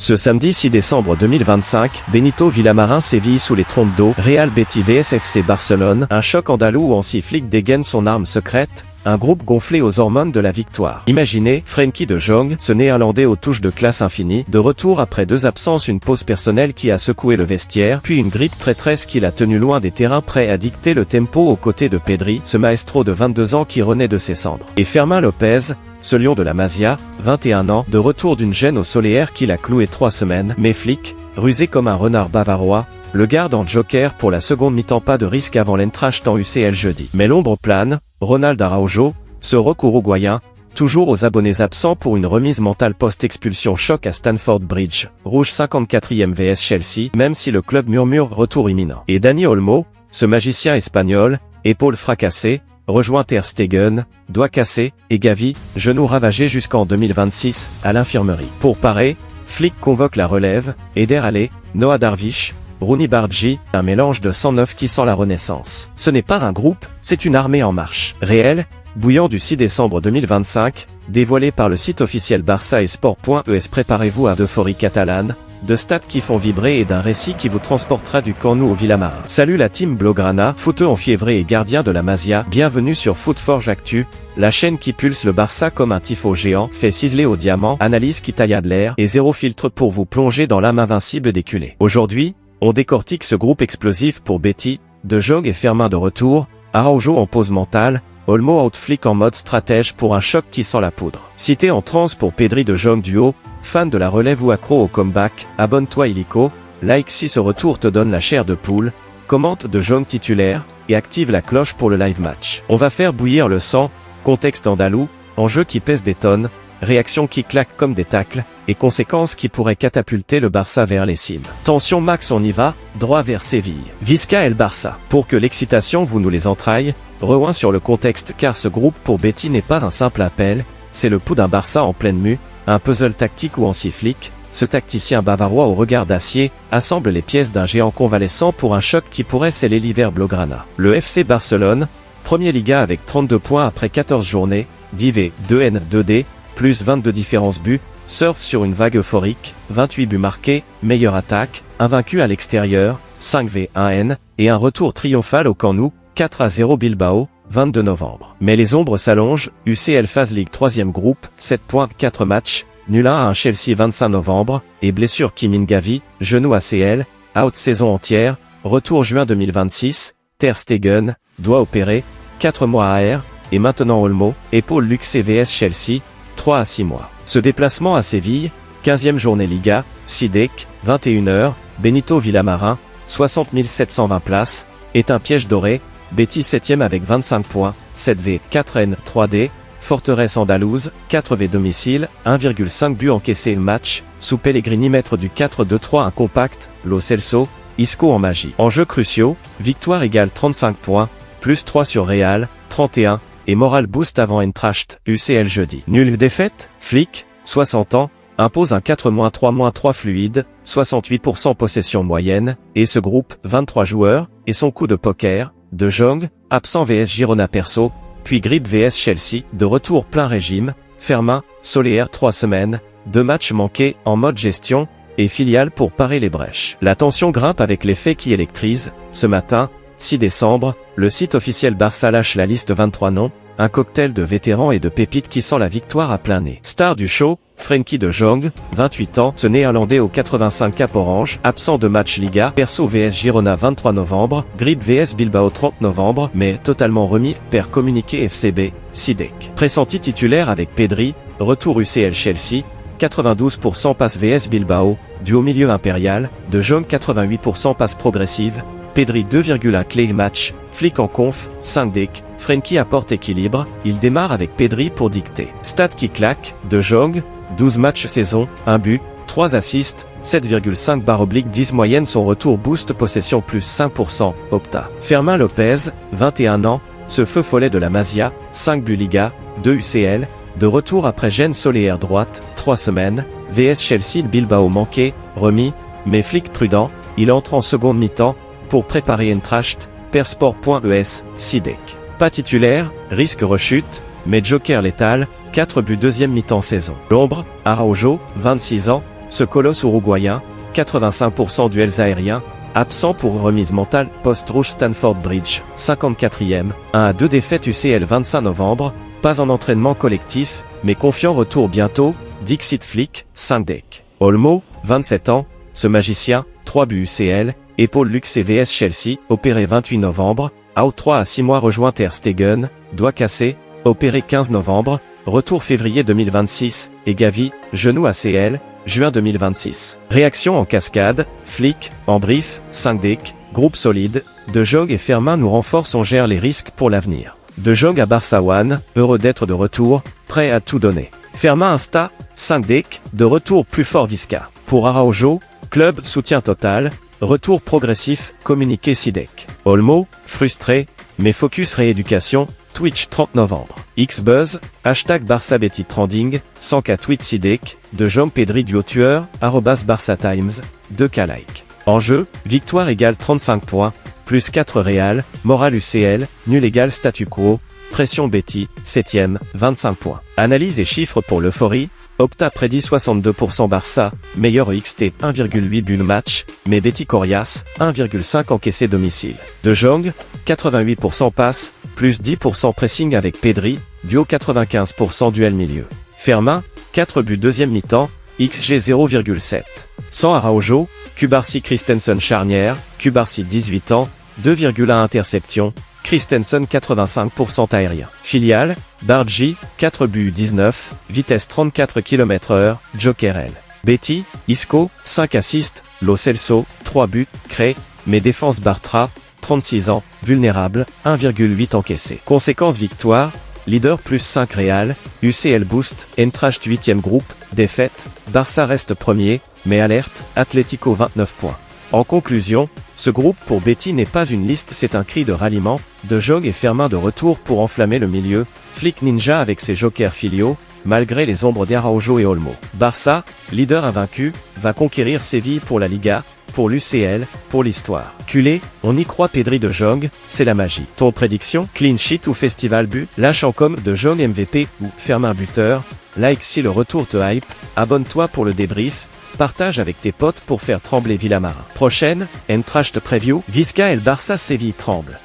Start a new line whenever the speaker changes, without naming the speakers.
Ce samedi 6 décembre 2025, Benito Villamarin séville sous les trompes d'eau, Real Betis vs FC Barcelone, un choc andalou où Hansi Flick dégaine son arme secrète, un groupe gonflé aux hormones de la victoire. Imaginez, Frenkie de Jong, ce néerlandais aux touches de classe infinie, de retour après 2 absences, une pause personnelle qui a secoué le vestiaire, puis une grippe traîtresse qui l'a tenu loin des terrains, prêt à dicter le tempo aux côtés de Pedri, ce maestro de 22 ans qui renaît de ses cendres. Et Fermin Lopez, ce lion de la Masia, 21 ans, de retour d'une gêne au soléaire qui l'a cloué 3 semaines, mais Flick, rusé comme un renard bavarois, le garde en joker pour la seconde mi-temps. Pas de risque avant l'Eintracht en UCL jeudi. Mais l'ombre plane, Ronald Araujo, ce roc uruguayen, toujours aux abonnés absents pour une remise mentale post-expulsion choc à Stamford Bridge, rouge 54e vs Chelsea, même si le club murmure retour imminent. Et Dani Olmo, ce magicien espagnol, épaules fracassées, rejoint Ter Stegen, doigt cassé, et Gavi, genou ravagé jusqu'en 2026, à l'infirmerie. Pour parer, Flick convoque la relève, Eder Allé, Noah Darvish, Rooney Bargi, un mélange de 109 qui sent la renaissance. Ce n'est pas un groupe, c'est une armée en marche. Réel, bouillant du 6 décembre 2025, dévoilé par le site officiel Barça et Sport.es. Préparez-vous à d'euphorie catalane, de stats qui font vibrer et d'un récit qui vous transportera du Camp Nou au Villamarin. Salut la team Blaugrana, footeux enfiévré et gardien de la Masia, bienvenue sur Footforge Actu, la chaîne qui pulse le Barça comme un tifo géant, fait ciseler au diamant, analyse qui taille de l'air et zéro filtre pour vous plonger dans l'âme invincible des culés. Aujourd'hui, on décortique ce groupe explosif pour Betty, De Jong et Fermin de retour, Araujo en pause mentale, Olmo out Flick en mode stratège pour un choc qui sent la poudre. Cité en transe pour Pedri De Jong duo, fan de la relève ou accro au comeback, abonne-toi illico, like si ce retour te donne la chair de poule, commente De Jong titulaire, et active la cloche pour le live match. On va faire bouillir le sang, contexte andalou, enjeu qui pèse des tonnes, réactions qui claquent comme des tacles, et conséquences qui pourraient catapulter le Barça vers les cimes. Tension max, on y va, droit vers Séville. Visca et le Barça. Pour que l'excitation vous nous les entrailles, rejoins sur le contexte car ce groupe pour Betty n'est pas un simple appel, c'est le pouls d'un Barça en pleine mue, un puzzle tactique où Hansi Flick, ce tacticien bavarois au regard d'acier, assemble les pièces d'un géant convalescent pour un choc qui pourrait sceller l'hiver blaugrana. Le FC Barcelone, premier Liga avec 32 points après 14 journées, Div 2N 2D, plus 22 différences buts, surfe sur une vague euphorique, 28 buts marqués, meilleure attaque, invaincu à l'extérieur, 5v1N, et un retour triomphal au Camp Nou, 4-0 Bilbao, 22 novembre. Mais les ombres s'allongent, UCL Phase League 3e groupe, 7 points, 4 matchs, nul 1 à un Chelsea 25 novembre, et blessure Kim Min-Gavi, genou ACL, out saison entière, retour juin 2026, Ter Stegen, doigt opéré, 4 mois AR, et maintenant Olmo, épaule luxée vs Chelsea, 3 à 6 mois. Ce déplacement à Séville, 15e journée Liga, SIDEC, 21h, Benito Villamarin, 60 720 places, est un piège doré, Betis 7e avec 25 points, 7v, 4n, 3d, Forteresse andalouse, 4v domicile, 1,5 but encaissé match, sous Pellegrini maître du 4-2-3 un compact, Lo Celso, Isco en magie. Enjeux cruciaux, victoire égale 35 points, plus 3 sur Real, 31, et moral boost avant Eintracht, UCL jeudi. Nul défaite, Flick, 60 ans, impose un 4-3-3 fluide, 68% possession moyenne, et ce groupe, 23 joueurs, et son coup de poker, De Jong, absent vs Girona perso, puis grippe vs Chelsea, de retour plein régime, Fermin, Soléaire 3 semaines, 2 matchs manqués, en mode gestion, et filiale pour parer les brèches. La tension grimpe avec les faits qui électrisent, ce matin, 6 décembre, le site officiel Barça lâche la liste de 23 noms, un cocktail de vétérans et de pépites qui sent la victoire à plein nez. Star du show, Frenkie de Jong, 28 ans, ce néerlandais au 85 cap orange, absent de match Liga, perso vs Girona 23 novembre, grippe vs Bilbao 30 novembre, mais totalement remis, perd communiqué FCB, SIDEC. Pressenti titulaire avec Pedri, retour UCL Chelsea, 92% passe vs Bilbao, duo milieu impérial, De Jong 88% passe progressive, Pedri 2,1 clé match, Flick en conf, 5 deck, Frenkie apporte équilibre, il démarre avec Pedri pour dicter. Stats qui claquent, De Jong, 12 matchs saison, 1 but, 3 assists, 7,5/10 moyenne son retour boost possession plus 5%, Opta. Fermin Lopez, 21 ans, ce feu follet de la Masia, 5 buts Liga, 2 UCL, de retour après gêne soléaire droite, 3 semaines, vs Chelsea Bilbao manqué, remis, mais Flick prudent, il entre en seconde mi-temps, pour préparer Eintracht, Persport.es, SIDEC. Pas titulaire, risque rechute, mais joker létal, 4 buts deuxième mi-temps saison. L'ombre, Araujo, 26 ans, ce colosse uruguayen, 85% duels aériens, absent pour remise mentale post-rouge Stanford Bridge, 54e, 1-2 défaite UCL 25 novembre, pas en entraînement collectif, mais confiant retour bientôt, Dixit Flick, 5 deck. Olmo, 27 ans, ce magicien, 3 buts UCL, épaule luxe et VS Chelsea, opéré 28 novembre, out 3 à 6 mois rejoint Ter Stegen, doigt cassé, opéré 15 novembre, retour février 2026, et Gavi, genou ACL, juin 2026. Réaction en cascade, Flick, en brief, 5 deck, groupe solide, De Jong et Fermin nous renforcent, on gère les risques pour l'avenir. De Jong à Barça One, heureux d'être de retour, prêt à tout donner. Fermin Insta, 5 deck, de retour plus fort Visca. Pour Araujo, club soutien total, retour progressif, communiqué 6 deck. Olmo, frustré, mais focus rééducation, Twitch 30 novembre. Xbuzz, hashtag Barça Betty Trending, 100K tweet 6 deck, De Jong Pedri duo tueur, @Barça Times, 2K like. Enjeu, victoire égale 35 points, plus 4 Real, morale UCL, nul égale statu quo, pression Betty, 7ème, 25 points. Analyse et chiffres pour l'euphorie, Opta prédit 62% Barça, meilleur XT 1,8 buts match, mais Betty coriace, 1,5 encaissé domicile. De Jong, 88% passe, plus 10% pressing avec Pedri, duo 95% duel milieu. Fermin, 4 buts deuxième mi-temps, XG 0,7. Sans Araujo, Cubarsí Christensen charnière, Cubarsí 18 ans, 2,1 interception, Christensen 85% aérien. Filiale, Bargi, 4 buts 19, vitesse 34 km/h, Joker L. Betty, Isco, 5 assists, Lo Celso, 3 buts, Cré, mais défense Bartra, 36 ans, vulnérable, 1,8 encaissé. Conséquence victoire, leader plus 5 Real, UCL boost, Eintracht 8e groupe, défaite, Barça reste premier, mais alerte, Atlético 29 points. En conclusion, ce groupe pour Betty n'est pas une liste, c'est un cri de ralliement, De Jong et Fermin de retour pour enflammer le milieu, Flick Ninja avec ses jokers filiaux, malgré les ombres d'Araujo et Olmo. Barça, leader invaincu, va conquérir Séville pour la Liga, pour l'UCL, pour l'histoire. Culé, on y croit. Pedri De Jong, c'est la magie. Ton prédiction, clean sheet ou festival but, lâche en com De Jong MVP ou Fermin buteur, like si le retour te hype, abonne-toi pour le débrief, partage avec tes potes pour faire trembler Villamarin. Prochaine, Eintracht Preview, Visca et le Barça Séville tremble.